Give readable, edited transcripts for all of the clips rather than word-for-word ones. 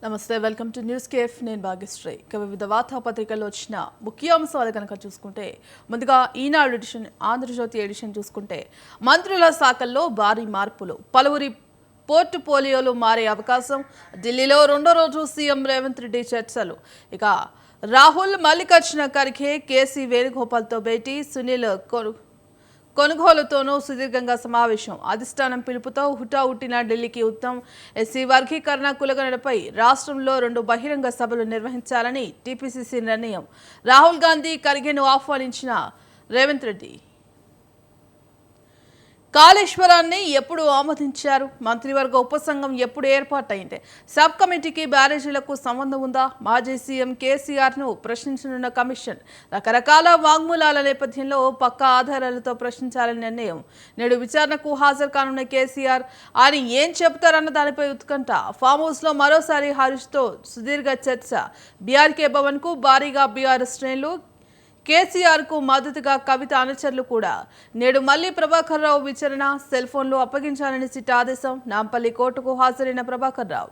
నమస్తే, welcome to news cafe. నేను భాగ్యశ్రీ. ఇక వివిధ వార్తాపత్రికల్లో వచ్చిన ముఖ్యాంశాలు కనుక చూసుకుంటే, ముందుగా ఈనాడు ఎడిషన్, ఆంధ్రజ్యోతి ఎడిషన్ చూసుకుంటే, మంత్రుల శాఖల్లో భారీ మార్పులు, పలువురి పోర్టుఫోలియోలు మారే అవకాశం, ఢిల్లీలో రెండో రోజు సీఎం రేవంత్ రెడ్డి చర్చలు. ఇక రాహుల్, మల్లికార్జున ఖర్గే, కేసీ వేణుగోపాల్తో భేటీ, సునీల్ కొనుగోలుతోనూ సుదీర్ఘంగా సమావేశం, అధిష్టానం పిలుపుతో హుటాహుట్టిన ఢిల్లీకి ఉత్తమ్. ఎస్సీ వర్గీకరణ కులగణనపై రాష్ట్రంలో 2 బహిరంగ సభలు నిర్వహించాలని టీపీసీసీ నిర్ణయం, రాహుల్ గాంధీ, ఖర్గేను ఆహ్వానించిన రేవంత్ రెడ్డి. కాళేశ్వరాన్ని ఎప్పుడు ఆమోదించారు? మంత్రివర్గ ఉపసంఘం ఎప్పుడు ఏర్పాటైంది? సబ్ కమిటీకి బ్యారేజీలకు సంబంధం ఉందా? మాజీ సీఎం కేసీఆర్ను ప్రశ్నించనున్న కమిషన్. రకరకాల వాంగ్మూలాల నేపథ్యంలో పక్కా ఆధారాలతో ప్రశ్నించాలని నిర్ణయం. నేడు విచారణకు హాజరు కానున్న కేసీఆర్ ఆయన ఏం చెబుతారన్న దానిపై ఉత్కంఠ. ఫామ్ హౌస్లో మరోసారి హరీష్తో సుదీర్ఘ చర్చ. బీఆర్కే భవన్కు భారీగా బీఆర్ఎస్ శ్రేణులు, కేసీఆర్కు మద్దతుగా కవిత అనుచరులు కూడా. నేడు మళ్లీ ప్రభాకర్ రావు విచారణ, సెల్ ఫోన్లు అప్పగించాలని సిట్ ఆదేశం. నాంపల్లి కోర్టుకు హాజరైన ప్రభాకర్ రావు.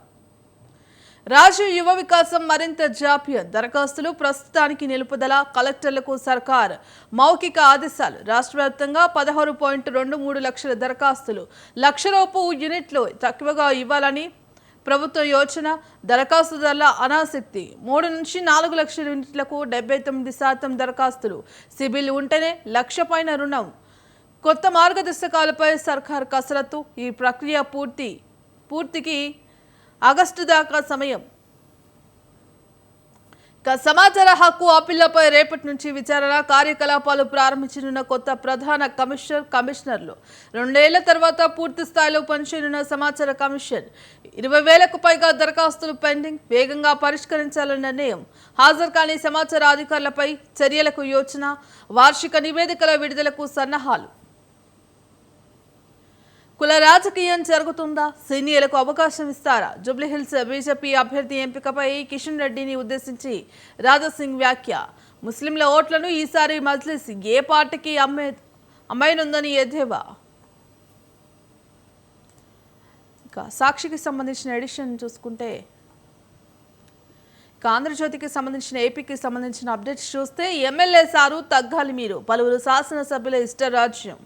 రాజు యువ వికాసం మరింత జాప్యం, దరఖాస్తులు ప్రస్తుతానికి నిలుపుదల, కలెక్టర్లకు సర్కార్ మౌఖిక ఆదేశాలు. రాష్ట్ర వ్యాప్తంగా 16.23 లక్షల దరఖాస్తులు, లక్షలోపు యూనిట్లు తక్కువగా ఇవ్వాలని ప్రభుత్వ యోచన. దరఖాస్తుదారుల అనాసక్తి, 3 నుంచి 4 లక్షల యూనిట్లకు 79% దరఖాస్తులు. సిబిల్ ఉంటేనే లక్ష పైన రుణం. కొత్త మార్గదర్శకాలపై సర్కార్ కసరత్తు. ఈ ప్రక్రియ పూర్తికి ఆగస్టు దాకా సమయం. సమాచార హక్కు అప్పీళ్లపై రేపటి నుంచి విచారణ, కార్యకలాపాలు ప్రారంభించనున్న కొత్త ప్రధాన కమిషనర్లు. 2 ఏళ్ల తర్వాత పూర్తి స్థాయిలో పనిచేయనున్న సమాచార కమిషన్. 20,000కు పైగా దరఖాస్తులు పెండింగ్, వేగంగా పరిష్కరించాలని నిర్ణయం. హాజరు కాని సమాచార అధికారులపై చర్యలకు యోచన. వార్షిక నివేదికల విడుదలకు సన్నాహాలు. కుల రాజకీయం జరుగుతుందా? సీనియర్లకు అవకాశం ఇస్తారా? జూబ్లీహిల్స్ బీజేపీ అభ్యర్థి ఎంపికపై కిషన్ రెడ్డిని ఉద్దేశించి రాజాసింగ్ వ్యాఖ్య. ముస్లింల ఓట్లను ఈసారి మజ్లిస్ ఏ పార్టీకి అమ్మాయినుందని ఎద్దేవా. ఇక సాక్షికి సంబంధించిన ఎడిషన్ చూసుకుంటే, ఆంధ్రజ్యోతికి సంబంధించిన ఏపీకి సంబంధించిన అప్డేట్స్ చూస్తే, ఎమ్మెల్యే సారు తగ్గాలి మీరు, పలువురు శాసనసభ్యుల ఇష్టరాజ్యం.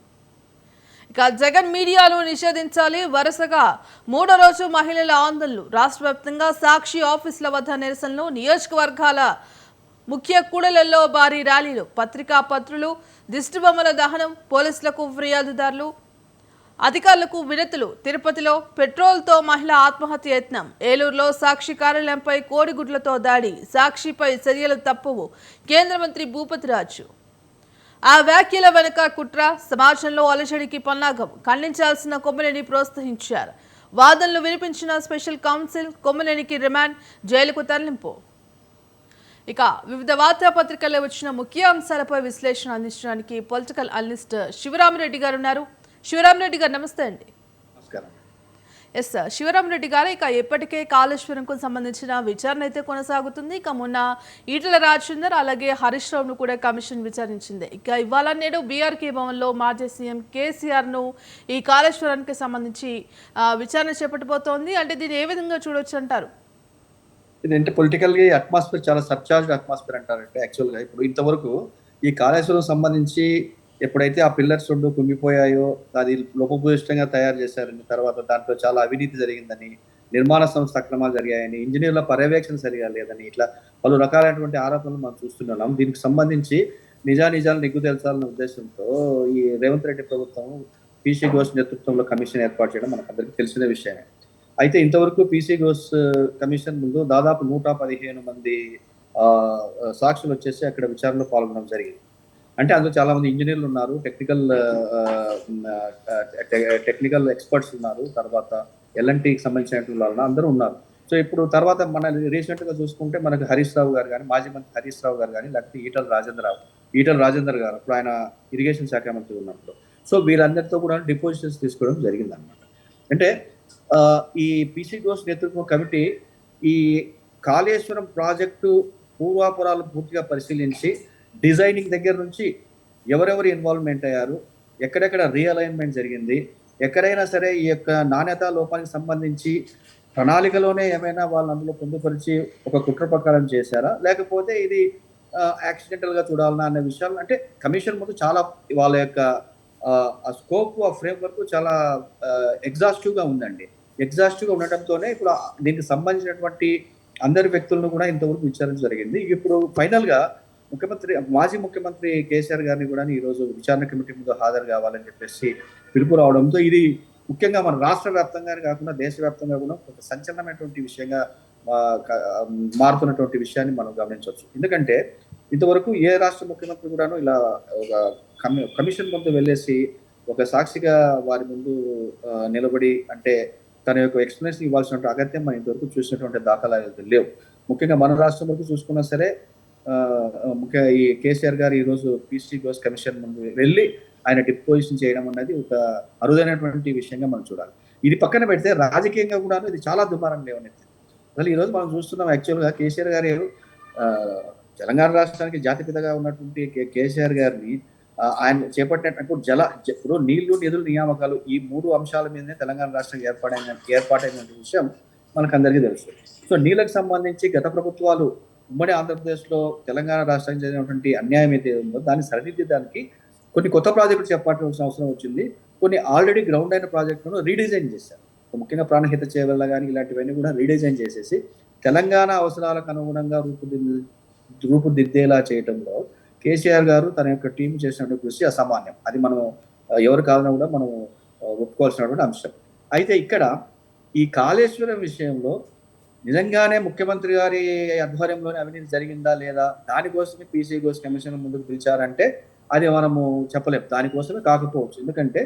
ఇక జగన్ మీడియాను నిషేధించాలి. వరుసగా 3వ రోజు మహిళల ఆందోళనలు. రాష్ట్ర వ్యాప్తంగా సాక్షి ఆఫీసుల వద్ద నిరసనలు, నియోజకవర్గాల ముఖ్య కూడళ్లలో భారీ ర్యాలీలు, పత్రికా పత్రులు, దిష్టిబొమ్మల దహనం, పోలీసులకు ఫిర్యాదుదారులు, అధికారులకు వినతులు. తిరుపతిలో పెట్రోల్తో మహిళ ఆత్మహత్య యత్నం. ఏలూరులో సాక్షి కార్యాలయంపై కోడిగుడ్లతో దాడి. సాక్షిపై చర్యలు తప్పవు, కేంద్ర మంత్రి భూపతిరాజు. ఆ వ్యాఖ్యల వెనుక కుట్ర, సమాజంలో అలజడికి పన్నాగం. ఖండించాల్సిన కొమ్మినేని ప్రోత్సహించారు. వాదనలు వినిపించిన స్పెషల్ కౌన్సిల్. కొమ్మినేనికి రిమాండ్, జైలుకు తరలింపు. ఇక వివిధ వార్తాపత్రికల్లో వచ్చిన ముఖ్య అంశాలపై విశ్లేషణ అందించడానికి పొలిటికల్ అనలిస్ట్ శివరామరెడ్డి గారు ఉన్నారు. శివరామరెడ్డి గారు నమస్తే అండి. నమస్కారం. ఎస్ సార్, శివరామరెడ్డి గారు, ఇక ఇప్పటికే కాళేశ్వరంకు సంబంధించిన విచారణ అయితే కొనసాగుతుంది. ఇక మొన్న ఈటల రాజేందర్ అలాగే హరీష్ రావును కూడా కమిషన్ విచారించింది. ఇక ఇవాళ నేడు బీఆర్కే భవన్లో మాజీ సీఎం కేసీఆర్ను ఈ కాళేశ్వరానికి సంబంధించి విచారణ చేపట్టబోతోంది. అంటే దీన్ని ఏ విధంగా చూడొచ్చు అంటారు? ఇదంటే పొలిటికల్గా అట్మాస్ఫియర్ చాలా సర్చార్జ్డ్ అట్మాస్ఫియర్ అంటారంటే. యాక్చువల్గా ఇప్పుడు ఇంతవరకు ఈ కాళేశ్వరం సంబంధించి ఎప్పుడైతే ఆ పిల్లర్స్ 2 కుంగిపోయాయో, అది లోపభూయిష్టంగా తయారు చేశారని, తర్వాత దాంట్లో చాలా అవినీతి జరిగిందని, నిర్మాణ సంస్థ అక్రమాలు జరిగాయని, ఇంజనీర్ల పర్యవేక్షణ సరిగా లేదని, ఇట్లా పలు రకాలైనటువంటి ఆరోపణలు మనం చూస్తున్నాం. దీనికి సంబంధించి నిజాలు నిగ్గు తెల్చాలన్న ఉద్దేశంతో ఈ రేవంత్ రెడ్డి ప్రభుత్వం పీసీ ఘోష్ నేతృత్వంలో కమిషన్ ఏర్పాటు చేయడం మనకు అందరికీ తెలిసిన విషయమే. అయితే ఇంతవరకు పీసీ ఘోష్ కమిషన్ ముందు దాదాపు 115 మంది సాక్షులు వచ్చేసి అక్కడ విచారణలో పాల్గొనడం జరిగింది. అంటే అందులో చాలా మంది ఇంజనీర్లు ఉన్నారు, టెక్నికల్ ఎక్స్పర్ట్స్ ఉన్నారు, తర్వాత ఎల్ఎన్టీకి సంబంధించినటువంటి వాళ్ళు అందరూ ఉన్నారు. సో ఇప్పుడు తర్వాత మన రీసెంట్ గా చూసుకుంటే మనకు హరీష్ రావు గారు కానీ, మాజీ మంత్రి హరీష్ రావు గారు కానీ, లేకపోతే ఈటల రాజేందర్ గారు అప్పుడు ఆయన ఇరిగేషన్ శాఖ మంత్రి ఉన్నప్పుడు, సో వీళ్ళందరితో కూడా డిపోజిషన్స్ తీసుకోవడం జరిగింది అనమాట. అంటే ఈ పీసీ ఘోష్ నేతృత్వ కమిటీ ఈ కాళేశ్వరం ప్రాజెక్టు పూర్వాపురాలు పూర్తిగా పరిశీలించి, డిజైనింగ్ దగ్గర నుంచి ఎవరెవరు ఇన్వాల్వ్మెంట్ అయ్యారు, ఎక్కడెక్కడ రీఅలైన్మెంట్ జరిగింది, ఎక్కడైనా సరే ఈ యొక్క నాణ్యతా లోపానికి సంబంధించి ప్రణాళికలోనే ఏమైనా వాళ్ళు అందులో పొందుపరిచి ఒక కుట్ర ప్రకారం చేశారా, లేకపోతే ఇది యాక్సిడెంటల్ గా చూడాలన్నా అనే విషయాలు అంటే కమిషన్ ముందు చాలా వాళ్ళ యొక్క ఆ స్కోప్ ఆ ఫ్రేమ్ వర్క్ చాలా ఎగ్జాస్టివ్ గా ఉందండి. ఎగ్జాస్టివ్ గా ఉండటంతోనే ఇప్పుడు దీనికి సంబంధించినటువంటి అందరి వ్యక్తులను కూడా ఇంతవరకు విచారించడం జరిగింది. ఇప్పుడు ఫైనల్ గా మాజీ ముఖ్యమంత్రి కేసీఆర్ గారిని కూడా ఈ రోజు విచారణ కమిటీ ముందు హాజరు కావాలని చెప్పేసి పిలుపు రావడంతో ఇది ముఖ్యంగా మన రాష్ట్ర వ్యాప్తంగానే కాకుండా దేశవ్యాప్తంగా కూడా ఒక సంచలనమైనటువంటి విషయంగా మారుతున్నటువంటి విషయాన్ని మనం గమనించవచ్చు. ఎందుకంటే ఇంతవరకు ఏ రాష్ట్ర ముఖ్యమంత్రి కూడాను ఇలా ఒక కమిషన్ ముందు వెళ్ళేసి ఒక సాక్షిగా వారి ముందు నిలబడి అంటే తన యొక్క ఎక్స్ప్లెనేషన్ ఇవ్వాల్సిన అగత్యం మనం ఇంతవరకు చూసినటువంటి దాఖలాలు లేవు. ముఖ్యంగా మన రాష్ట్రం వరకు చూసుకున్నా సరే ముఖ్య ఈ కేసీఆర్ గారు ఈ రోజు పీసీ ఘోష్ కమిషన్ ముందు వెళ్ళి ఆయన డిపోజిషన్ చేయడం అనేది ఒక అరుదైనటువంటి విషయంగా మనం చూడాలి. ఇది పక్కన పెడితే రాజకీయంగా కూడా ఇది చాలా దుమారం లేవనైతే అసలు ఈ రోజు మనం చూస్తున్నాం. యాక్చువల్గా కేసీఆర్ గారు తెలంగాణ రాష్ట్రానికి జాతిపితగా ఉన్నటువంటి కేసీఆర్ గారిని ఆయన చేపట్టినప్పుడు ఇప్పుడు నీళ్లు నిధులు నియామకాలు ఈ 3 అంశాల మీదనే తెలంగాణ రాష్ట్రం ఏర్పాటైన విషయం మనకు అందరికీ తెలుసు. సో నీళ్ళకు సంబంధించి గత ప్రభుత్వాలు ఉమ్మడి ఆంధ్రప్రదేశ్ లో తెలంగాణ రాష్ట్రానికి జరిగినటువంటి అన్యాయం అయితే ఉందో దాన్ని సరిదిద్దడానికి కొన్ని కొత్త ప్రాజెక్టులు చేపట్టాల్సిన అవసరం వచ్చింది. కొన్ని ఆల్రెడీ గ్రౌండ్ అయిన ప్రాజెక్టులను రీడిజైన్ చేశారు. ముఖ్యంగా ప్రాణహిత చేవల్ల కానీ ఇలాంటివన్నీ కూడా రీడిజైన్ చేసేసి తెలంగాణ అవసరాలకు అనుగుణంగా రూపుదిద్దేలా చేయడంలో కేసీఆర్ గారు తన యొక్క టీం చేసినటువంటి కృషి అసామాన్యం. అది మనం ఎవరు కాదన్నా కూడా మనం ఒప్పుకోవాల్సినటువంటి అంశం. అయితే ఇక్కడ ఈ కాళేశ్వరం విషయంలో నిజంగానే ముఖ్యమంత్రి గారి ఆధ్వర్యంలోనే అవినీతి జరిగిందా లేదా దానికోసమే పీసీ ఘోష్ కమిషన్ ముందుకు పిలిచారంటే అది మనము చెప్పలేం. దానికోసమే కాకపోవచ్చు. ఎందుకంటే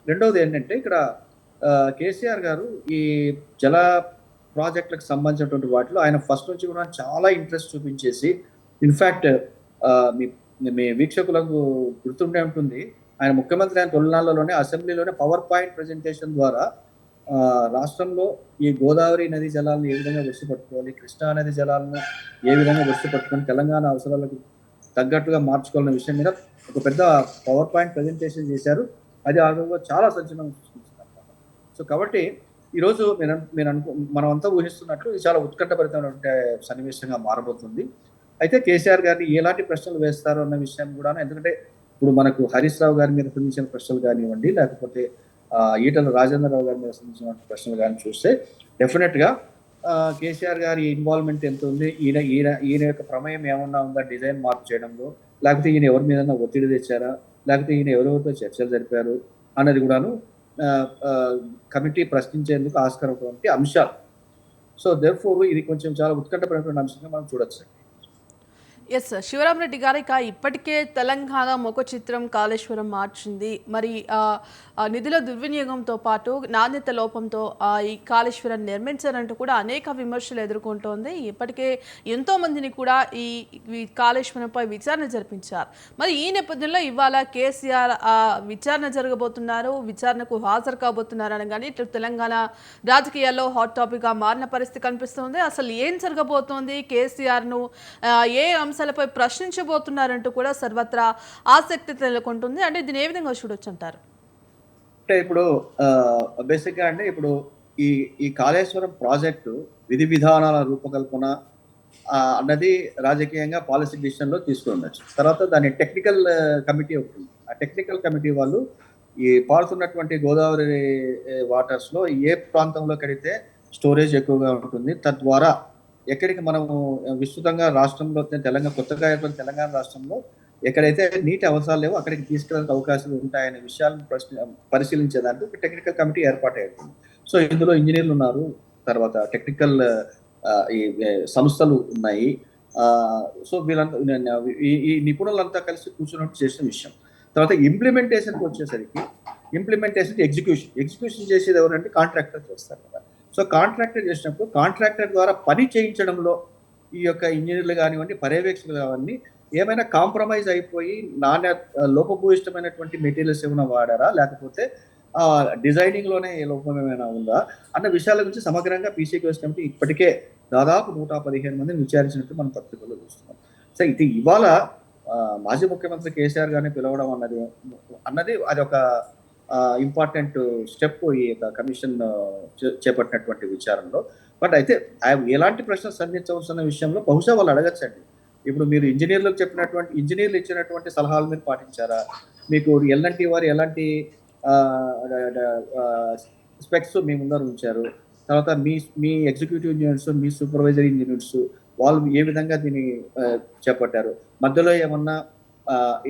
రెండవది ఏంటంటే ఇక్కడ కేసీఆర్ గారు ఈ జల ప్రాజెక్టులకు సంబంధించినటువంటి వాటిలో ఆయన ఫస్ట్ నుంచి కూడా చాలా ఇంట్రెస్ట్ చూపించేసి ఇన్ఫ్యాక్ట్ మీ వీక్షకులకు గుర్తుండే ఉంటుంది, ఆయన ముఖ్యమంత్రి అయిన తొలినాళ్లలోనే అసెంబ్లీలోనే పవర్ పాయింట్ ప్రజెంటేషన్ ద్వారా రాష్ట్రంలో ఈ గోదావరి నది జలాలను ఏ విధంగా వృష్టి పట్టుకోవాలి, కృష్ణా నది జలాలను ఏ విధంగా వృష్టి పట్టుకొని తెలంగాణ అవసరాలకు తగ్గట్టుగా మార్చుకోవాలనే విషయం మీద ఒక పెద్ద పవర్ పాయింట్ ప్రజెంటేషన్ చేశారు. అది ఆ రోజుల్లో చాలా సంచలనం సృష్టించింది అన్నమాట. సో కాబట్టి ఈరోజు మనం అంతా ఊహిస్తున్నట్లు ఇది చాలా ఉత్కంఠభరితమైనటువంటి సన్నివేశంగా మారబోతుంది. అయితే కేసీఆర్ గారిని ఎలాంటి ప్రశ్నలు వేస్తారు అన్న విషయం కూడా, ఎందుకంటే ఇప్పుడు మనకు హరీష్ రావు గారి మీద సంబంధించిన ప్రశ్నలు కానివ్వండి, లేకపోతే ఈటల రాజేంద్రరావు గారి మీద సంబంధించిన ప్రశ్నలు కానీ చూస్తే డెఫినెట్ గా కేసీఆర్ గారి ఇన్వాల్వ్మెంట్ ఎంత ఉంది, ఈయన యొక్క ప్రమేయం ఏమన్నా ఉందా డిజైన్ మార్పు చేయడంలో, లేకపోతే ఈయన ఎవరి మీద ఒత్తిడి తెచ్చారా, లేకపోతే ఈయన ఎవరెవరితో చర్చలు జరిపారు అన్నది కూడాను కమిటీ ప్రశ్నించేందుకు ఆస్కారం అంశాలు. సో దేర్ఫోర్ ఇది కొంచెం చాలా ఉత్కంఠపరమైన అంశంగా మనం చూడొచ్చు. ఎస్ శివరామరెడ్డి గారు, ఇక ఇప్పటికే తెలంగాణ ముఖ చిత్రం కాళేశ్వరం మార్చింది. మరి నిధుల దుర్వినియోగంతో పాటు నాణ్యత లోపంతో ఈ కాళేశ్వరం నిర్మించారంటూ కూడా అనేక విమర్శలు ఎదుర్కొంటోంది. ఇప్పటికే ఎంతో మందిని కూడా ఈ కాళేశ్వరంపై విచారణ జరిపించారు. మరి ఈ నేపథ్యంలో ఇవాళ కేసీఆర్ విచారణ జరగబోతున్నారు, విచారణకు హాజరు కాబోతున్నారు అనగానే ఇటు తెలంగాణ రాజకీయాల్లో హాట్ టాపిక్గా మారిన పరిస్థితి కనిపిస్తుంది. అసలు ఏం జరగబోతోంది, కేసీఆర్ను ఏ అంశాలపై ప్రశ్నించబోతున్నారంటూ కూడా సర్వత్రా ఆసక్తి నెలకొంటుంది. అంటే దీన్ని ఏ విధంగా చూడొచ్చు అంటారు? అంటే ఇప్పుడు బేసిక్గా అంటే ఇప్పుడు ఈ కాళేశ్వరం ప్రాజెక్టు విధి విధానాల రూపకల్పన అన్నది రాజకీయంగా పాలసీ డిసిషన్లో తీసుకున్నచ్చు. తర్వాత దాని టెక్నికల్ కమిటీ ఉంటుంది. ఆ టెక్నికల్ కమిటీ వాళ్ళు ఈ పారుతున్నటువంటి గోదావరి వాటర్స్లో ఏ ప్రాంతంలో కడితే స్టోరేజ్ ఎక్కువగా ఉంటుంది, తద్వారా ఎక్కడికి మనము విస్తృతంగా రాష్ట్రంలో కొత్తగా ఏర్పడిన తెలంగాణ రాష్ట్రంలో ఎక్కడైతే నీటి అవసరాలు లేవో అక్కడికి తీసుకెళ్ళడానికి అవకాశాలు ఉంటాయనే విషయాలను పరిశీలించేదానికి ఒక టెక్నికల్ కమిటీ ఏర్పాటయ్యింది. సో ఇందులో ఇంజనీర్లు ఉన్నారు, తర్వాత టెక్నికల్ ఈ సంస్థలు ఉన్నాయి. సో వీళ్ళంతా ఈ నిపుణులంతా కలిసి కూర్చున్నట్టు చేసిన విషయం. తర్వాత ఇంప్లిమెంటేషన్కి వచ్చేసరికి ఎగ్జిక్యూషన్ చేసేది ఎవరంటే కాంట్రాక్టర్ చేస్తారు కదా. సో కాంట్రాక్టర్ చేసినప్పుడు కాంట్రాక్టర్ ద్వారా పని చేయించడంలో ఈ యొక్క ఇంజనీర్లు కానివ్వండి, పర్యవేక్షకులు కానివ్వండి ఏమైనా కాంప్రమైజ్ అయిపోయి లోపభూయిష్టమైనటువంటి మెటీరియల్స్ ఏమైనా వాడారా, లేకపోతే డిజైనింగ్ లోనే లోపం ఏమైనా ఉందా అన్న విషయాల గురించి సమగ్రంగా పీసీ ఘోష్ కమిటీ ఇప్పటికే దాదాపు 115 మందిని విచారించినట్టు మనం పత్రికల్లో చూస్తున్నాం. సో ఇది ఇవాళ మాజీ ముఖ్యమంత్రి కేసీఆర్ గారిని పిలవడం అన్నది అది ఒక ఇంపార్టెంట్ స్టెప్ ఈ యొక్క కమిషన్ చేపట్టినటువంటి విచారణలో. బట్ అయితే ఎలాంటి ప్రశ్నలు సంధించవలసిన విషయంలో బహుశా వాళ్ళు అడగచ్చండి. ఇప్పుడు మీరు ఇంజనీర్లు ఇచ్చినటువంటి సలహాలు మీరు పాటించారా? మీకు ఎల్ఎన్టీ వారు ఎలాంటి స్పెక్స్ మీ ముందర ఉంచారు? తర్వాత మీ ఎగ్జిక్యూటివ్ ఇంజనీర్స్, మీ సూపర్వైజరీ ఇంజనీర్స్ వాళ్ళు ఏ విధంగా దీన్ని చేపట్టారు? మధ్యలో ఏమన్నా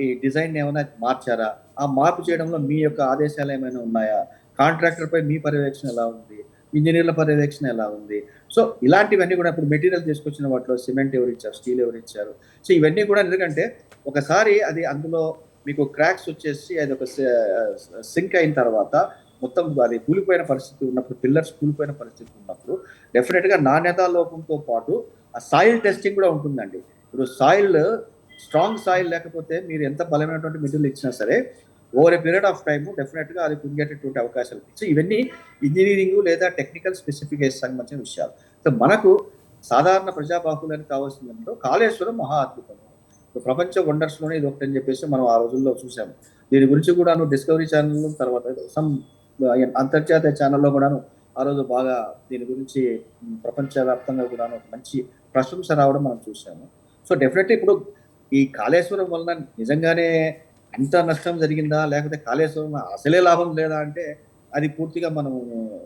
ఈ డిజైన్ ఏమైనా మార్చారా? ఆ మార్పు చేయడంలో మీ యొక్క ఆదేశాలు ఏమైనా ఉన్నాయా? కాంట్రాక్టర్ పై మీ పర్యవేక్షణ ఎలా ఉంది? ఇంజనీర్ల పర్యవేక్షణ ఎలా ఉంది? సో ఇలాంటివన్నీ కూడా ఇప్పుడు మెటీరియల్ తీసుకొచ్చిన వాటిలో సిమెంట్ ఎవరిచ్చారు? స్టీల్ ఎవరిచ్చారు? సో ఇవన్నీ కూడా ఎందుకంటే ఒకసారి అది అందులో మీకు క్రాక్స్ వచ్చేసి అది ఒక సింక్ అయిన తర్వాత మొత్తం అది కూలిపోయిన పరిస్థితి ఉన్నప్పుడు, పిల్లర్స్ కూలిపోయిన పరిస్థితి ఉన్నప్పుడు డెఫినెట్గా నాణ్యతా లోపంతో పాటు ఆ సాయిల్ టెస్టింగ్ కూడా ఉంటుందండి. ఇప్పుడు స్ట్రాంగ్ సాయిల్ లేకపోతే మీరు ఎంత బలమైనటువంటి మెటీరియల్ ఇచ్చినా సరే over a period of time డెఫినెట్గా అది కుంగేటటువంటి అవకాశాలు. సో ఇవన్నీ ఇంజనీరింగ్ లేదా టెక్నికల్ స్పెసిఫికేషన్ సంబంధించిన విషయాలు. సో మనకు సాధారణ ప్రజాబాహుల్యానికి కావాల్సిందంటే కాళేశ్వరం మహా అద్భుతం. ప్రపంచ వండర్స్లోనే ఇది ఒకటి అని చెప్పేసి మనం ఆ రోజుల్లో చూసాము. దీని గురించి కూడాను డిస్కవరీ ఛానల్ తర్వాత అంతర్జాతీయ ఛానల్లో కూడాను ఆ రోజు బాగా దీని గురించి ప్రపంచవ్యాప్తంగా కూడాను మంచి ప్రశంస రావడం మనం చూసాము. సో డెఫినెట్లీ ఇప్పుడు ఈ కాళేశ్వరం వలన నిజంగానే అంత నష్టం జరిగిందా, లేకపోతే కాళేశ్వరం అసలే లాభం లేదా అంటే అది పూర్తిగా మనం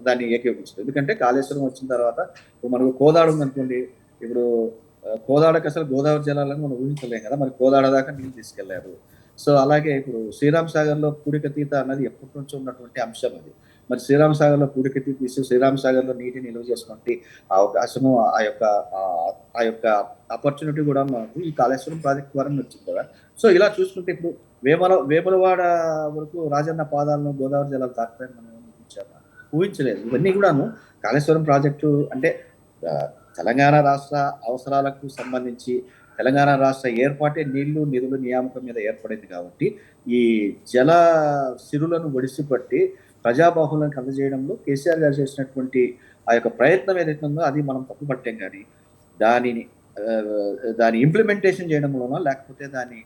దాన్ని ఏకీభవించదు. ఎందుకంటే కాళేశ్వరం వచ్చిన తర్వాత మనకు కోదాడ ఉందనుకోండి. ఇప్పుడు కోదాడకి అసలు గోదావరి జలాలను మనం ఊహించలేం కదా, మరి కోదాడ దాకా నీళ్ళు తీసుకెళ్లారు. సో అలాగే ఇప్పుడు శ్రీరామ్ సాగర్లో పూడికతీత అన్నది ఎప్పటి నుంచో ఉన్నటువంటి అంశం అది. మరి శ్రీరామ్ సాగర్లో పూడికతీత తీసి శ్రీరామ్ సాగర్లో నీటిని నిల్వ చేసుకుంటే ఆ అవకాశము ఆ యొక్క ఆపర్చునిటీ కూడా మనకు ఈ కాళేశ్వరం ప్రాజెక్ట్ ద్వారా వచ్చింది కదా. సో ఇలా చూసుకుంటే ఇప్పుడు వేములవాడ వరకు రాజన్న పాదాలను గోదావరి జలాలు తాకుతాయని మనం ఊహించలేదు. ఇవన్నీ కూడాను కాళేశ్వరం ప్రాజెక్టు అంటే తెలంగాణ రాష్ట్ర అవసరాలకు సంబంధించి తెలంగాణ రాష్ట్ర ఏర్పాటే నీళ్లు నిధుల నియామకం మీద ఏర్పడింది కాబట్టి ఈ జల సిరులను ఒడిసిపట్టి ప్రజాబాహులను అందజేయడంలో కేసీఆర్ గారు చేసినటువంటి ఆ యొక్క ప్రయత్నం ఏదైతే ఉందో అది మనం తప్పుపట్టాం. కానీ దాని ఇంప్లిమెంటేషన్ చేయడంలోనో లేకపోతే దాన్ని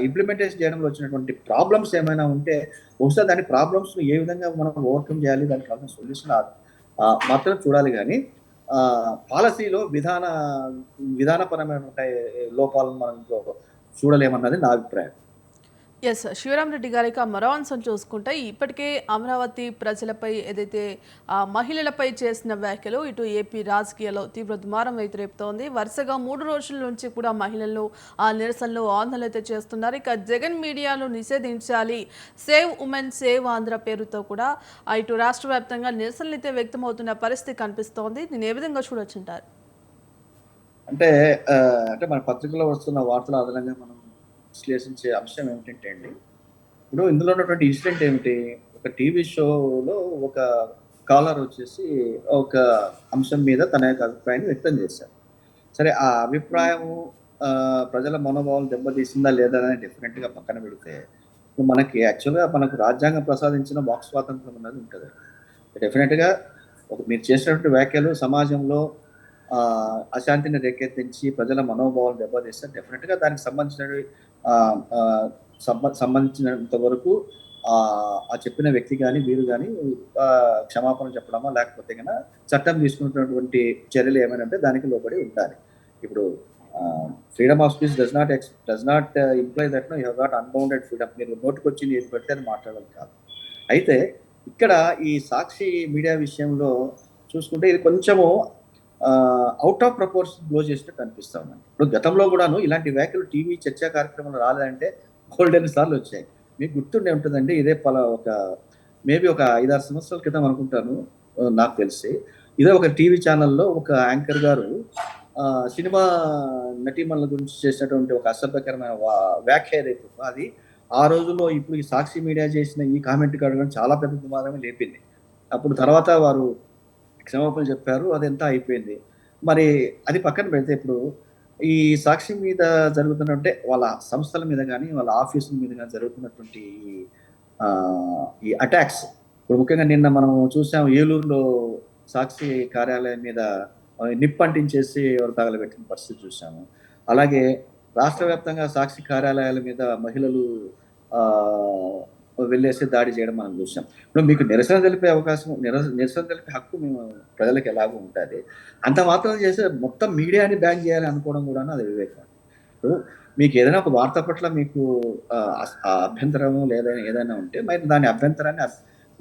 ఇంప్లిమెంటేషన్ చేయడంలో వచ్చినటువంటి ప్రాబ్లమ్స్ ఏమైనా ఉంటే బహుశా దాని ప్రాబ్లమ్స్ ఏ విధంగా మనం ఓవర్కమ్ చేయాలి, దానికి కావాల్సిన సొల్యూషన్ మాత్రం చూడాలి. కానీ పాలసీలో విధానపరమైన లోపాలను మనం చూడలేమన్నది నా అభిప్రాయం. ఎస్ శివరామ్ రెడ్డి గారి మరో అంశం చూసుకుంటే ఇప్పటికే అమరావతి ప్రజలపై ఏదైతే మహిళలపై చేసిన వ్యాఖ్యలు ఇటు ఏపీ రాజకీయాల్లో తీవ్ర దుమారం రేపుతోంది. వరుసగా 3 రోజుల నుంచి కూడా మహిళలు ఆ నిరసనలు ఆందోళన అయితే చేస్తున్నారు. ఇక జగన్ మీడియాను నిషేధించాలి, సేవ్ ఉమెన్ సేవ్ ఆంధ్ర పేరుతో కూడా ఇటు రాష్ట్ర వ్యాప్తంగా నిరసనలు అయితే వ్యక్తమవుతున్న పరిస్థితి కనిపిస్తోంది. దీన్ని ఏ విధంగా చూడొచ్చుంటారు? అంటే మన పత్రికలో వస్తున్న వార్తల ఆధారంగా మనం విశ్లేషించే అంశం ఏమిటంటే అండి, ఇప్పుడు ఇందులో ఉన్నటువంటి ఇన్సిడెంట్ ఏమిటి? ఒక టీవీ షోలో ఒక కాలర్ వచ్చేసి ఒక అంశం మీద తన యొక్క అభిప్రాయాన్ని వ్యక్తం చేశారు. సరే, ఆ అభిప్రాయం ప్రజల మనోభావాలు దెబ్బతీసిందా లేదా అని డెఫినెట్గా పక్కన పెడితే మనకు రాజ్యాంగం ప్రసాదించిన వాక్ స్వాతంత్రం అన్నది ఉంటుంది. డెఫినెట్గా మీరు చేసినటువంటి వ్యాఖ్యలు సమాజంలో అశాంతిని రేకెత్తించి ప్రజల మనోభావాలు దెబ్బతీస్తే డెఫినెట్గా దానికి సంబంధించినంత వరకు ఆ చెప్పిన వ్యక్తి కానీ వీరు కానీ క్షమాపణ చెప్పడమా లేకపోతే కన్నా చట్టం తీసుకున్నటువంటి చర్యలు ఏమైనా ఉంటే దానికి లోబడి ఉండాలి. ఇప్పుడు freedom of speech does not imply that you have got unbounded freedom. మీరు నోటుకొచ్చింది ఏది పెడితే అని మాట్లాడాలి కాదు. అయితే ఇక్కడ ఈ సాక్షి మీడియా విషయంలో చూసుకుంటే ఇది కొంచెము అవుట్ ఆఫ్ ప్రపోర్షన్ బ్లో చేసినట్టు అనిపిస్తా ఉన్నాను. ఇప్పుడు గతంలో కూడాను ఇలాంటి వ్యాఖ్యలు టీవీ చర్చా కార్యక్రమాలు రాలేదంటే గోల్డెన్ సార్లు వచ్చాయి. మీకు గుర్తుండే ఉంటుందండి, ఇదే మేబీ ఒక 5-6 సంవత్సరాల క్రితం అనుకుంటాను నాకు తెలిసి, ఇదే ఒక టీవీ ఛానల్లో ఒక యాంకర్ గారు సినిమా నటీమణుల గురించి చేసినటువంటి ఒక అసభ్యకరమైన వ్యాఖ్య ఏదైతే అది ఆ రోజుల్లో ఇప్పుడు ఈ సాక్షి మీడియా చేసిన ఈ కామెంట్ కావడం చాలా పెద్ద దుమారమే లేపింది. అప్పుడు తర్వాత వారు క్షమాపణలు చెప్పారు, అదంతా అయిపోయింది. మరి అది పక్కన పెడితే ఇప్పుడు ఈ సాక్షి మీద జరుగుతున్నట్టే వాళ్ళ సంస్థల మీద కానీ వాళ్ళ ఆఫీసుల మీద కానీ జరుగుతున్నటువంటి ఈ అటాక్స్, ఇప్పుడు ముఖ్యంగా నిన్న మనం చూసాం ఏలూరులో సాక్షి కార్యాలయం మీద నిప్పంటించేసి ఎవరు తగలబెట్టిన పరిస్థితి చూసాము. అలాగే రాష్ట్ర వ్యాప్తంగా సాక్షి కార్యాలయాల మీద మహిళలు వెళ్ళేసి దాడి చేయడం మనం చూసాం. ఇప్పుడు మీకు నిరసన తెలిపే అవకాశం, నిరసన తెలిపే హక్కు మేము ప్రజలకు ఎలాగో ఉంటుంది. అంత మాత్రం చేసి మొత్తం మీడియాని బ్యాన్ చేయాలి అనుకోవడం కూడా అది వివేకం. ఇప్పుడు మీకు ఏదైనా ఒక వార్త పట్ల మీకు అభ్యంతరము లేదా ఏదైనా ఉంటే మరి దాని అభ్యంతరాన్ని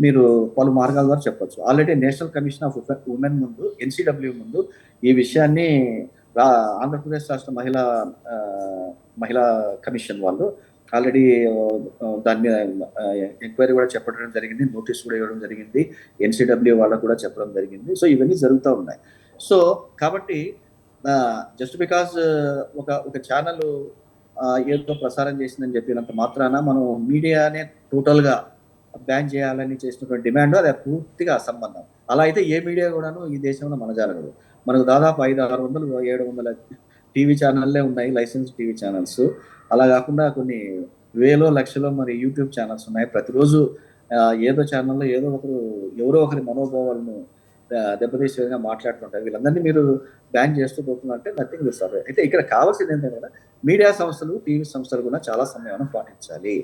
మీరు పలు మార్గాల ద్వారా చెప్పొచ్చు. Already national commission of women ముందు, ఎన్సిడబ్ల్యూ ముందు ఈ విషయాన్ని ఆంధ్రప్రదేశ్ రాష్ట్ర మహిళా కమిషన్ వాళ్ళు ఆల్రెడీ దాని మీద ఎంక్వైరీ కూడా చెప్పడం జరిగింది, నోటీస్ కూడా ఇవ్వడం జరిగింది, ఎన్సిడబ్ల్యూ వాళ్ళకు కూడా చెప్పడం జరిగింది. సో ఇవన్నీ జరుగుతూ ఉన్నాయి. సో కాబట్టి జస్ట్ బికాజ్ ఒక ఛానల్ ఏదో ప్రసారం చేసిందని చెప్పినంత మాత్రాన మనం మీడియానే టోటల్గా బ్యాన్ చేయాలని చేసినటువంటి డిమాండ్ అది పూర్తిగా అసంబంధం. అలా అయితే ఏ మీడియా కూడాను ఈ దేశంలో మనజాలగదు. మనకు దాదాపు 500-600 700 టీవీ ఛానళ్ళే ఉన్నాయి, లైసెన్స్ టీవీ ఛానల్స్. అలా కాకుండా కొన్ని వేలో లక్షలో మరి యూట్యూబ్ ఛానల్స్ ఉన్నాయి. ప్రతిరోజు ఏదో ఛానల్లో ఏదో ఎవరో ఒకరి మనోభావాలను దెబ్బతీసే విధంగా మాట్లాడుతుంటారు. వీళ్ళందరినీ మీరు బ్యాన్ చేస్తూ పోతున్నారంటే నథింగ్ విల్ సర్వైవ్. అయితే ఇక్కడ కావాల్సింది ఏంటంటే మీడియా సంస్థలు, టీవీ సంస్థలు కూడా చాలా సమయం పాటించాలి.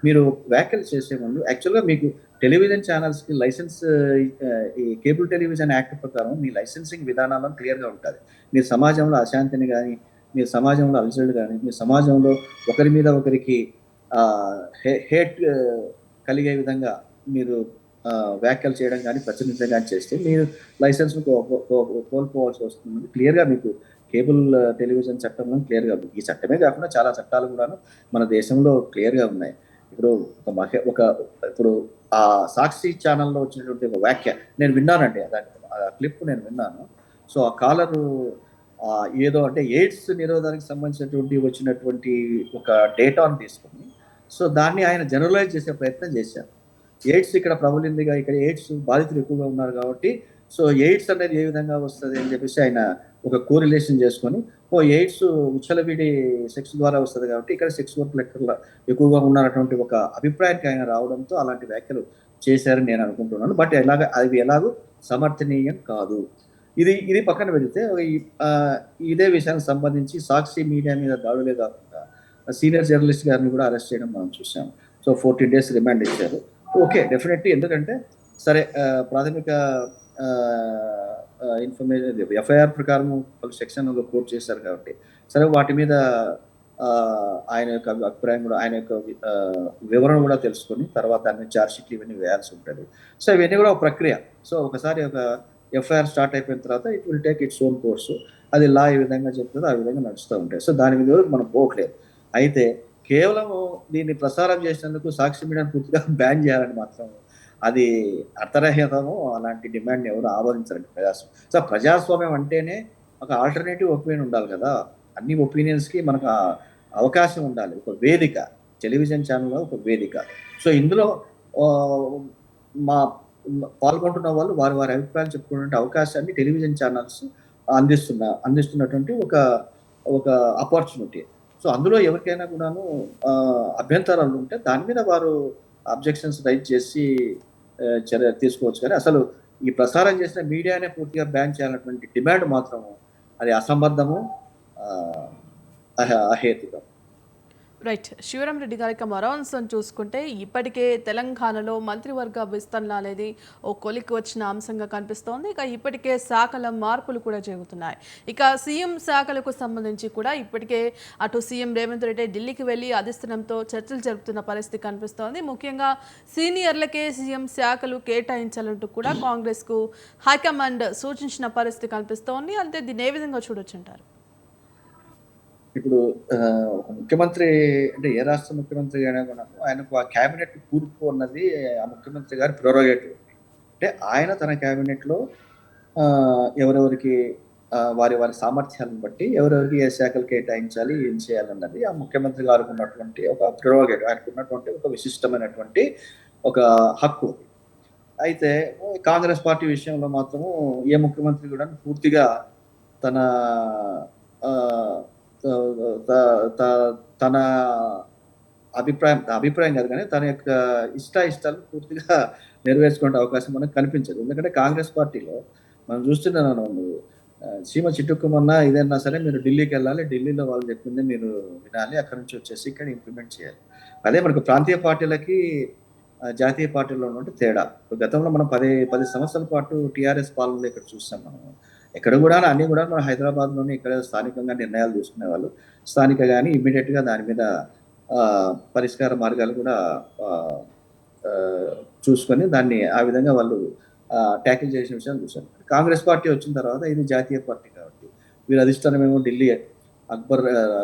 మీరు వ్యాఖ్యలు చేసే ముందు యాక్చువల్గా మీకు టెలివిజన్ ఛానల్స్కి లైసెన్స్, ఈ కేబుల్ టెలివిజన్ యాక్ట్ ప్రకారం మీ లైసెన్సింగ్ విధానాలను క్లియర్గా ఉంటుంది. మీరు సమాజంలో అశాంతిని కానీ, మీరు సమాజంలో అలజడులు కానీ, మీరు సమాజంలో ఒకరి మీద ఒకరికి హేట్ కలిగే విధంగా మీరు వ్యాఖ్యలు చేయడం కానీ, ప్రచురించడం కానీ చేస్తే మీరు లైసెన్స్ కోల్పోవాల్సి వస్తుంది. క్లియర్గా మీకు కేబుల్ టెలివిజన్ చట్టంలో క్లియర్గా ఉంది. ఈ చట్టమే కాకుండా చాలా చట్టాలు కూడాను మన దేశంలో క్లియర్గా ఉన్నాయి. ఇప్పుడు ఇప్పుడు ఆ సాక్షి ఛానల్లో వచ్చినటువంటి ఒక వ్యాఖ్య నేను విన్నానండి, ఆ క్లిప్ నేను విన్నాను. సో ఆ కాలరు ఏదో అంటే ఎయిడ్స్ నిరోధానికి సంబంధించినటువంటి వచ్చినటువంటి ఒక డేటాను తీసుకుని సో దాన్ని ఆయన జనరలైజ్ చేసే ప్రయత్నం చేశారు. ఎయిడ్స్ ఇక్కడ ప్రబలిందిగా, ఇక్కడ ఎయిడ్స్ బాధితులు ఎక్కువగా ఉన్నారు కాబట్టి సో ఎయిడ్స్ అనేది ఏ విధంగా వస్తుంది అని చెప్పేసి ఆయన ఒక కోరిలేషన్ చేసుకొని ఎయిడ్స్ ఉచ్చలవిడి సెక్స్ ద్వారా వస్తుంది కాబట్టి ఇక్కడ సెక్స్ వర్క్ లెక్కర్లు ఎక్కువగా ఉన్నటువంటి ఒక అభిప్రాయానికి ఆయన రావడంతో అలాంటి వ్యాఖ్యలు చేశారని నేను అనుకుంటున్నాను. బట్ అవి ఎలాగూ సమర్థనీయం కాదు. ఇది పక్కన పెడితే ఇదే విషయానికి సంబంధించి సాక్షి మీడియా మీద దాడులే కాకుండా సీనియర్ జర్నలిస్ట్ గారిని కూడా అరెస్ట్ చేయడం మనం చూసాం. సో 14 days రిమాండ్ ఇచ్చారు. Okay, definitely. ఎందుకంటే సరే ప్రాథమిక ఇన్ఫర్మేషన్ ఎఫ్ఐఆర్ ప్రకారం వాళ్ళు సెక్షన్లో కోట్ చేశారు కాబట్టి సరే వాటి మీద ఆయన యొక్క అభిప్రాయం కూడా, ఆయన యొక్క వివరణ కూడా తెలుసుకొని తర్వాత అన్ని ఛార్జ్షీట్లు ఇవన్నీ వేయాల్సి ఉంటుంది. సో ఇవన్నీ కూడా ఒక ప్రక్రియ. సో ఒకసారి ఒక ఎఫ్ఐఆర్ స్టార్ట్ అయిపోయిన తర్వాత it will take its own course. అది లా ఏ విధంగా చెప్తుందో ఆ విధంగా నడుస్తూ ఉంటాయి. సో దాని మీద మనం పోవట్లేదు. అయితే కేవలం దీన్ని ప్రసారం చేసినందుకు సాక్షి మీడియాను పూర్తిగా బ్యాన్ చేయాలని మాత్రం అది అర్థరహితము. అలాంటి డిమాండ్ ఎవరు ఆమోదించారండి ప్రజాస్వామ్యం. సో ప్రజాస్వామ్యం అంటేనే ఒక ఆల్టర్నేటివ్ ఒపీనియన్ ఉండాలి కదా. అన్ని ఒపీనియన్స్కి మనకు అవకాశం ఉండాలి. ఒక వేదిక, టెలివిజన్ ఛానల్లో ఒక వేదిక. సో ఇందులో పాల్గొంటున్న వాళ్ళు వారి అభిప్రాయాలు చెప్పుకునే అవకాశాన్ని టెలివిజన్ ఛానల్స్ అందిస్తున్నటువంటి ఒక ఆపర్చునిటీ. సో అందులో ఎవరికైనా కూడాను అభ్యంతరాలు ఉంటే దాని మీద వారు అబ్జెక్షన్స్ రైజ్ చేసి చర్య తీసుకోవచ్చు. కానీ అసలు ఈ ప్రసారం చేసిన మీడియానే పూర్తిగా బ్యాన్ చేయాలన్నటువంటి డిమాండ్ మాత్రం అది అసంబద్ధము, అహేతుకం. రైట్. శివరాం రెడ్డి గారి మరో అంశం చూసుకుంటే ఇప్పటికే తెలంగాణలో మంత్రివర్గ విస్తరణ అనేది ఓ కొలికి వచ్చిన అంశంగా కనిపిస్తోంది. ఇక ఇప్పటికే శాఖల మార్పులు కూడా జరుగుతున్నాయి. ఇక సీఎం శాఖలకు సంబంధించి కూడా ఇప్పటికే అటు సీఎం రేవంత్ రెడ్డి ఢిల్లీకి వెళ్ళి అధిష్టానంతో చర్చలు జరుపుతున్న పరిస్థితి కనిపిస్తోంది. ముఖ్యంగా సీనియర్లకే సీఎం శాఖలు కేటాయించాలంటూ కూడా కాంగ్రెస్కు హైకమాండ్ సూచించిన పరిస్థితి కనిపిస్తోంది. అంటే దీన్ని ఏ విధంగా చూడొచ్చు అంటారు? ఇప్పుడు ఒక ముఖ్యమంత్రి అంటే ఏ రాష్ట్ర ముఖ్యమంత్రి అయినా కూడా ఆయనకు ఆ క్యాబినెట్ కూర్పు అన్నది ఆ ముఖ్యమంత్రి గారి ప్రెరోగేటివ్. అంటే ఆయన తన క్యాబినెట్లో ఎవరెవరికి వారి సామర్థ్యాలను బట్టి ఎవరెవరికి ఏ శాఖలు కేటాయించాలి, ఏం చేయాలన్నది ఆ ముఖ్యమంత్రి గారికి ఉన్నటువంటి ఒక ప్రెరోగేటివ్, ఆయనకు ఉన్నటువంటి ఒక విశిష్టమైనటువంటి ఒక హక్కు. అయితే కాంగ్రెస్ పార్టీ విషయంలో మాత్రము ఏ ముఖ్యమంత్రి కూడా పూర్తిగా తన తన అభిప్రాయం కాదు కానీ తన యొక్క ఇష్టాలు పూర్తిగా నెరవేర్చుకునే అవకాశం మనకు కనిపించదు. ఎందుకంటే కాంగ్రెస్ పార్టీలో మనం చూస్తున్నాను, సీమ చిట్టుకుమన్నా ఇదన్నా సరే మీరు ఢిల్లీకి వెళ్ళాలి, ఢిల్లీలో వాళ్ళు చెప్పింది మీరు వినాలి, అక్కడి నుంచి వచ్చేసి ఇక్కడ ఇంప్లిమెంట్ చేయాలి. అదే మనకు ప్రాంతీయ పార్టీలకి జాతీయ పార్టీలో ఉన్నట్టు తేడా. ఇప్పుడు గతంలో మనం 10 సంవత్సరాల పాటు టీఆర్ఎస్ పాలనలో ఇక్కడ చూసాం మనం. ఎక్కడ కూడా అన్నీ కూడా మన హైదరాబాద్‌లోనే ఇక్కడ స్థానికంగా నిర్ణయాలు తీసుకునేవాళ్ళు. స్థానికంగానే ఇమ్మీడియేట్‌గా దాని మీద పరిష్కార మార్గాలు కూడా ఆహ్, ఆహ్, చూసుకొని దాన్ని ఆ విధంగా వాళ్ళు ట్యాకిల్ చేసిన విషయాన్ని చూసాం. కాంగ్రెస్ పార్టీ వచ్చిన తర్వాత ఇది జాతీయ పార్టీ కాబట్టి వీళ్ళ అధిష్టానమేమో ఢిల్లీ అక్బర్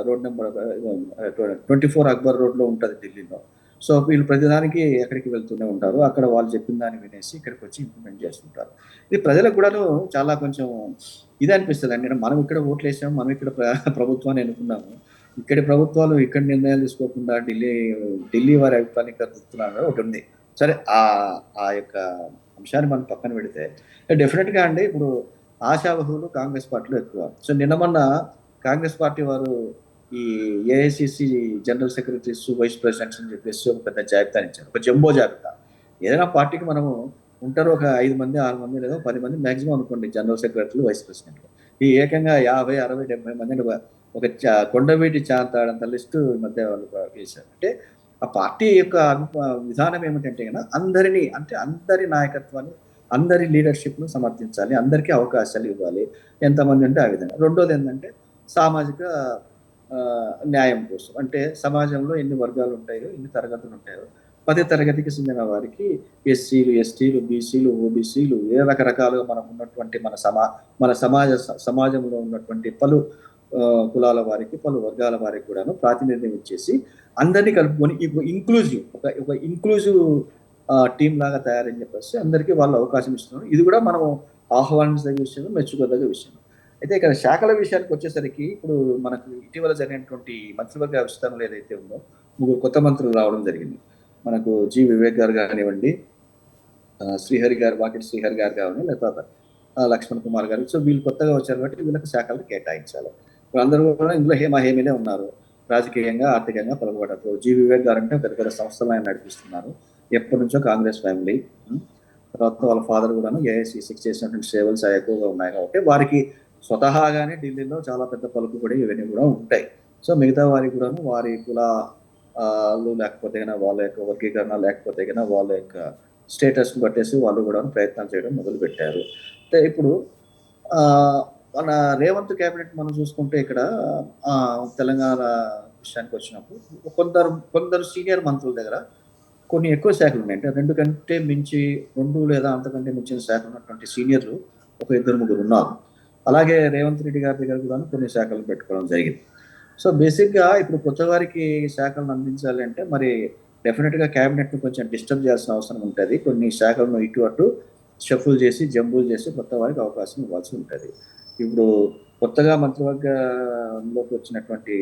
రోడ్ నెంబర్ 24 అక్బర్ రోడ్‌లో ఉంటది ఢిల్లీలో. సో, వీళ్ళు ప్రతిదానికి ఎక్కడికి వెళ్తూనే ఉంటారు. అక్కడ వాళ్ళు చెప్పిన దాన్ని వినేసి ఇక్కడికొచ్చి ఇంప్లిమెంట్ చేస్తుంటారు. ఇది ప్రజలకు కూడాను చాలా కొంచెం ఇదనిపిస్తదండి. మనం ఇక్కడ ఓట్లేసాము. మనం ఇక్కడ ప్రభుత్వాన్ని ఎన్నుకున్నాము. ఇక్కడి ప్రభుత్వాలు ఇక్కడ నిర్ణయాలు తీసుకోకుండా ఢిల్లీ వారి అభిప్రాయాన్ని కలుపుతున్నారు ఒకటుంది. సరే ఆ యొక్క అంశాన్ని మనం పక్కన పెడితే డెఫినిట్‌గా అండి ఇప్పుడు ఆశావహులు కాంగ్రెస్ పార్టీలో ఎక్కువ. సో, నిన్న మొన్న కాంగ్రెస్ పార్టీ వారు ఈ AICC general secretaries, vice presidents అని చెప్పేసి ఒక పెద్ద జాబితానిచ్చారు. ఒక జంబో జాబితా. ఏదైనా పార్టీకి మనము ఉంటారు ఒక 5 మంది, 6 మంది లేదా 10 మంది మాక్సిమం అనుకోండి జనరల్ సెక్రటరీలు, వైస్ ప్రెసిడెంట్‌లు. ఈ ఏకంగా 50, 60, 70 మందిని ఒక కొండవీటి చాంతాడంత లిస్టు ఈ మధ్య వాళ్ళు వేశారు. అంటే ఆ పార్టీ యొక్క విధానం ఏమిటంటే గనక అందరిని అంటే అందరి నాయకత్వాన్ని, అందరి లీడర్‌షిప్‌ను సమర్థించాలి. అందరికీ అవకాశాలు ఇవ్వాలి. ఎంతమంది ఉంటే ఆ విధంగా. రెండోదేంటంటే సామాజిక న్యాయం కోసం. అంటే సమాజంలో ఎన్ని వర్గాలు ఉంటాయో, ఎన్ని తరగతులు ఉంటాయో, ప్రతి తరగతికి చెందిన వారికి ఎస్సీలు, ఎస్టీలు, బీసీలు, ఓబీసీలు రకరకాలుగా మనకున్నటువంటి మన సమాజంలో ఉన్నటువంటి పలు కులాల వారికి, పలు వర్గాల వారికి కూడాను ప్రాతినిధ్యం ఇచ్చేసి అందరినీ కలుపుకొని ఒక ఇంక్లూజివ్ టీమ్ లాగా తయారని చెప్పేసి అందరికీ వాళ్ళు అవకాశం ఇస్తున్నారు. ఇది కూడా మనం ఆహ్వానించదగ్గ విషయం, మెచ్చుకోదగ్గ విషయం. అయితే ఇక్కడ శాఖల విషయానికి వచ్చేసరికి ఇప్పుడు మనకు ఇటీవల జరిగినటువంటి మంత్రివర్గ విస్తరణలు ఏదైతే ఉందో 3 కొత్త మంత్రులు రావడం జరిగింది. మనకు జి. వివేక్ గారు కానివ్వండి, వాకిటి శ్రీహరి గారు కానివ్వండి, లేకపోతే లక్ష్మణ్ కుమార్ గారు. సో, వీళ్ళు కొత్తగా వచ్చారు కాబట్టి వీళ్ళకి శాఖలు కేటాయించాలి. వీళ్ళందరూ కూడా ఇందులో హేమీలే ఉన్నారు. రాజకీయంగా, ఆర్థికంగా పలుకుబడ్డారు. జి. వివేక్ గారు అంటే పెద్ద పెద్ద సంస్థలు ఆయన నడిపిస్తున్నారు. ఎప్పటి నుంచో కాంగ్రెస్ ఫ్యామిలీ. తర్వాత వాళ్ళ ఫాదర్ కూడాను ఏఐసీసీకి చేసినటువంటి సేవలు చాలా ఎక్కువగా ఉన్నాయి కాబట్టి వారికి స్వతహాగానే ఢిల్లీలో చాలా పెద్ద పలుకుబడి ఇవన్నీ కూడా ఉంటాయి. సో, మిగతా వారికి కూడాను వారి కులాలు లేకపోతే గనక వాళ్ళ యొక్క వర్గీకరణ లేకపోతే గనక వాళ్ళ యొక్క స్టేటస్‌ని బట్టేసి వాళ్ళు కూడా ప్రయత్నాలు చేయడం మొదలుపెట్టారు. అయితే ఇప్పుడు మన రేవంత్ క్యాబినెట్ మనం చూసుకుంటే ఇక్కడ తెలంగాణ విషయానికి వచ్చినప్పుడు కొందరు సీనియర్ మంత్రుల దగ్గర కొన్ని ఎక్కువ శాఖలు ఉన్నాయి. అంటే 2 కంటే మించి 2 లేదా అంతకంటే మించిన శాఖలు ఉన్నటువంటి సీనియర్లు ఒక 2, 3 ఉన్నారు. అలాగే రేవంత్ రెడ్డి గారి దగ్గర కూడా కొన్ని శాఖలు పెట్టుకోవడం జరిగింది. సో, బేసిక్‌గా ఇప్పుడు కొత్త వారికి శాఖలను అందించాలి అంటే మరి డెఫినిట్‌గా క్యాబినెట్‌ని కొంచెం డిస్టర్బ్ చేయాల్సిన అవసరం ఉంటది. కొన్ని శాఖలను ఇటు అటు షఫుల్ చేసి, జంబుల్ చేసి కొత్త వారికి అవకాశం ఇవ్వాల్సి ఉంటది. ఇప్పుడు కొత్తగా మంత్రివర్గంలోకి వచ్చినటువంటి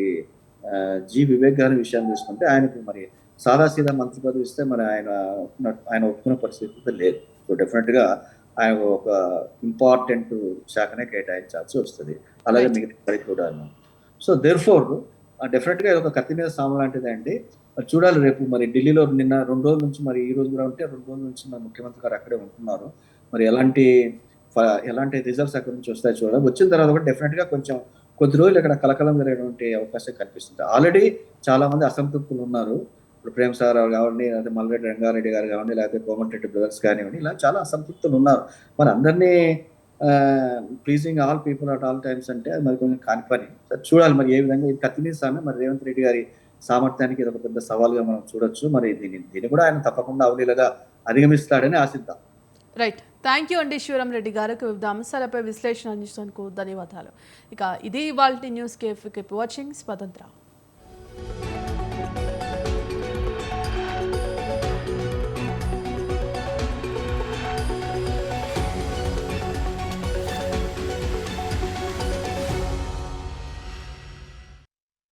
జి. వివేక్ గారి విషయాన్ని చూసుకుంటే ఆయనకు మరి సాదాసీదా మంత్రి పదవి ఇస్తే మరి ఆయన ఒప్పుకునే పరిస్థితి లేదు. సో, డెఫినిట్‌గా ఆయన ఒక ఇంపార్టెంట్ శాఖనే కేటాయించాల్సి వస్తది. అలాగే మిగతా వారికి కూడాను. సో, దేర్‌ఫోర్ డెఫినిట్‌గా ఇది ఒక కత్తి మీద సాము లాంటిదండి. చూడాలి రేపు మరి ఢిల్లీలో నిన్న 2 రోజుల నుంచి మరి ఈ రోజు కూడా ఉంటే 2 రోజుల నుంచి మన ముఖ్యమంత్రి గారు అక్కడే ఉంటున్నారు. మరి ఎలాంటి రిజల్ట్స్ అక్కడి నుంచి వస్తాయో చూడాలి. వచ్చిన తర్వాత కూడా డెఫినిట్‌గా కొంచెం కొద్ది రోజులు ఇక్కడ కలకలం జరిగేటువంటి అవకాశం కనిపిస్తుంది. ఆల్రెడీ చాలా మంది అసంతృప్తులు ఉన్నారు. ఇప్పుడు ప్రేమ్ సాగర్ కావండి, లేకపోతే మల్రెడ్డి రంగారెడ్డి గారు కావండి, లేకపోతే కోమటిరెడ్డి బ్రదర్స్ కానివ్వండి, ఇలా చాలా అసంతృప్తులు ఉన్నారు. మరి అందరినీ pleasing all people at all times అంటే అది మరి కొంచెం కాని పని. చూడాలి మరి ఏ విధంగా ఇది కత్తి మీద సామే. మరి రేవంత్ రెడ్డి గారి సామర్థ్యానికి ఇది ఒక పెద్ద సవాల్‌గా మనం చూడొచ్చు. మరి దీన్ని కూడా ఆయన తప్పకుండా అవలీలగా అధిగమిస్తాడని ఆశిద్దాం. రైట్. థ్యాంక్ యూ అండి శివరాం రెడ్డి గారికి వివిధ అంశాలపై విశ్లేషణ అందించినందుకు ధన్యవాదాలు. ఇక ఇది ఇవాల్టి న్యూస్. కీప్ వాచింగ్ స్వతంత్ర.